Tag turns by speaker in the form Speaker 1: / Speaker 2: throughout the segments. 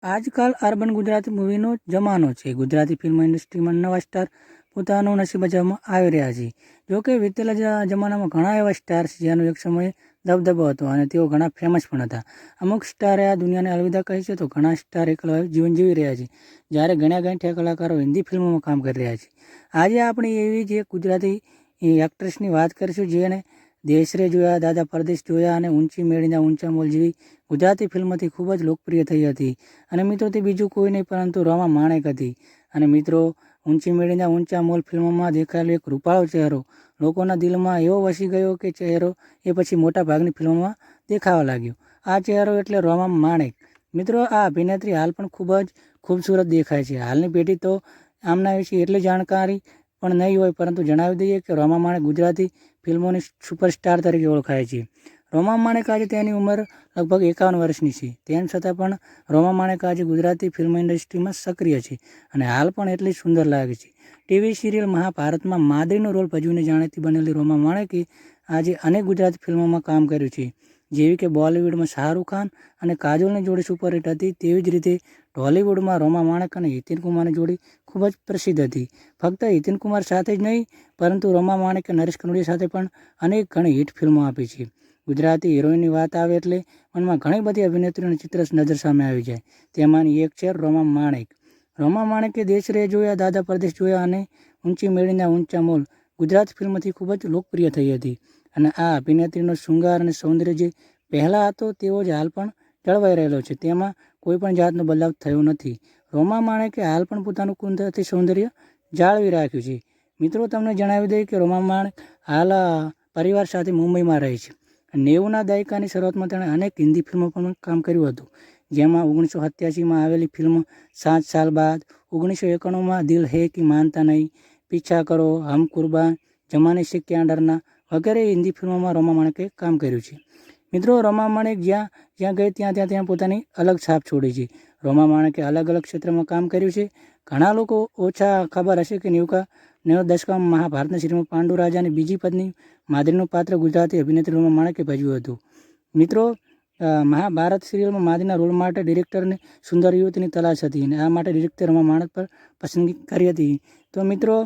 Speaker 1: આજકાલ અર્બન ગુજરાતી મૂવીનો જમાનો છે. ગુજરાતી ફિલ્મ ઇન્ડસ્ટ્રીમાં નવા સ્ટાર પોતાનું નસીબ અજમાવવામાં આવી રહ્યા છે. જોકે વીતેલા જમાનામાં ઘણા એવા સ્ટાર્સ જેનો એક સમયે દબદબો હતો અને તેઓ ઘણા ફેમસ પણ હતા. અમુક સ્ટારે આ દુનિયાને અલવિદા કહી છે તો ઘણા સ્ટાર એકલા જીવન જીવી રહ્યા છે. જ્યારે ગણ્યા ગાંઠિયા કલાકારો હિન્દી ફિલ્મોમાં કામ કરી રહ્યા છે. આજે આપણે એવી જ એક ગુજરાતી એક્ટ્રેસની વાત કરીશું જેને દેશરે જોયા, દાદા પરદેશ જોયા અને ઊંચી મેળીના ઊંચા મોલ જેવી ગુજરાતી ફિલ્મથી ખૂબ જ લોકપ્રિય થઈ હતી. અને મિત્રો તે બીજું કોઈ નહીં પરંતુ રોમા માણેક હતી. અને મિત્રો ઊંચી મેળીના ઊંચા મોલ ફિલ્મોમાં દેખાયેલો એક રૂપાળો ચહેરો લોકોના દિલમાં એવો વસી ગયો કે ચહેરો એ પછી મોટા ભાગની ફિલ્મોમાં દેખાવા લાગ્યો. આ ચહેરો એટલે રોમા માણેક. મિત્રો આ અભિનેત્રી હાલ પણ ખૂબ જ ખૂબસૂરત દેખાય છે. હાલની પેઢી તો આમના વિશે એટલી જાણકારી પણ નહીં હોય, પરંતુ જણાવી દઈએ કે રોમા માણેક ગુજરાતી ફિલ્મોની સુપરસ્ટાર તરીકે ઓળખાય છે. રોમા માણેક આજે તેની ઉંમર લગભગ 51 વર્ષની છે. તેમ છતાં પણ રોમા માણેક આજે ગુજરાતી ફિલ્મ ઇન્ડસ્ટ્રીમાં સક્રિય છે અને હાલ પણ એટલી સુંદર લાગે છે. ટીવી સિરિયલ મહાભારતમાં માદરીનો રોલ ભજવીને જાણીતી બનેલી રોમા માણેકે આજે અનેક ગુજરાતી ફિલ્મોમાં કામ કર્યું છે. જેવી કે બોલિવૂડમાં શાહરૂખ ખાન અને કાજોલની જોડી સુપરહિટ હતી, તેવી જ રીતે ટોલિવૂડમાં રોમા માણેક અને હિતેન કુમારની જોડી ખૂબ જ પ્રસિદ્ધ હતી. ફક્ત હિતેન કુમાર સાથે જ નહીં પરંતુ રોમા માણેકે નરેશ કનોડિયા સાથે પણ અનેક ઘણી હિટ ફિલ્મો આપી છે. ગુજરાતી હિરોઈનની વાત આવે એટલે મનમાં ઘણી બધી અભિનેત્રીઓના ચિત્ર નજર સામે આવી જાય. તેમાંની એક છે રોમા માણેક. રોમા માણેકે દેશરે જોયા, દાદા પરદેશ જોયા અને ઊંચી મેળીના ઊંચા મોલ ગુજરાત ફિલ્મથી ખૂબ જ લોકપ્રિય થઈ હતી. અને આ અભિનેત્રીનો શૃંગાર અને સૌંદર્ય જે પહેલાં હતો તેવો જ હાલ પણ જળવાઈ રહેલો છે. તેમાં કોઈ પણ જાતનો બદલાવ થયો નથી. રોમા માણેકે હાલ પણ પોતાનું કુદરતી સૌંદર્ય જાળવી રાખ્યું છે. મિત્રો તમને જણાવી દઈએ કે રોમા માણેક હાલ પરિવાર સાથે મુંબઈમાં રહે છે. 90ના દાયકાની શરૂઆતમાં તેણે અનેક હિન્દી ફિલ્મો પણ કામ કર્યું હતું, જેમાં 1987માં આવેલી ફિલ્મ 7 સાલ બાદ, 1991માં દિલ હૈ કે માનતા નહીં, પીછા કરો, હમ કુર્બાન, જમાને સે ક્યાં ડરના વગેરે હિન્દી ફિલ્મોમાં રોમા માણેકે કામ કર્યું છે. મિત્રો રોમા માણેક જ્યાં ગઈ ત્યાં પોતાની અલગ છાપ છોડી છે. રોમા માણેકે અલગ અલગ ક્ષેત્રમાં કામ કર્યું છે. ઘણા લોકો ઓછા ખબર હશે કે 90 દશકમાં મહાભારતના સિરિયલમાં પાંડુ રાજાની બીજી પત્ની માદરીનું પાત્ર ગુજરાતી અભિનેત્રી રોમા માણેકે ભજવ્યું હતું. મિત્રો મહાભારત સિરિયલમાં માદરીના રોલ માટે ડિરેક્ટરને સુંદર યુવતીની તલાશ હતી અને આ માટે ડિરેક્ટરે રોમા માણેક પર પસંદગી કરી હતી. તો મિત્રો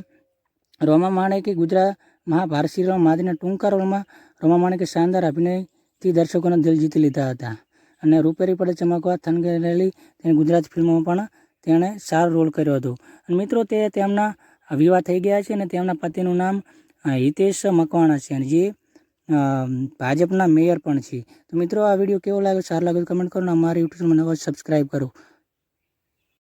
Speaker 1: રોમા માણેકે ગુજરાત મહાભારત સિરિયલમાં માદરીના ટૂંકા રોલમાં રોમા માણેકે શાનદાર અભિનયથી દર્શકોના દિલ જીતી લીધા હતા. અને રૂપેરી પડે ચમકવા, થનગનેલી તેની ગુજરાતી ફિલ્મોમાં પણ તેણે સારો રોલ કર્યો હતો. અને મિત્રો તેમના વિવાહ થઈ ગયા છે અને તેમના પતિનું નામ હિતેશ મકવાણા છે અને જે ભાજપના મેયર પણ છે. તો મિત્રો આ વિડીયો કેવો લાગ્યો, સારો લાગ્યો કમેન્ટ કરો અને અમારી યુટ્યુબ ચેનલ નવા સબસ્ક્રાઈબ કરો.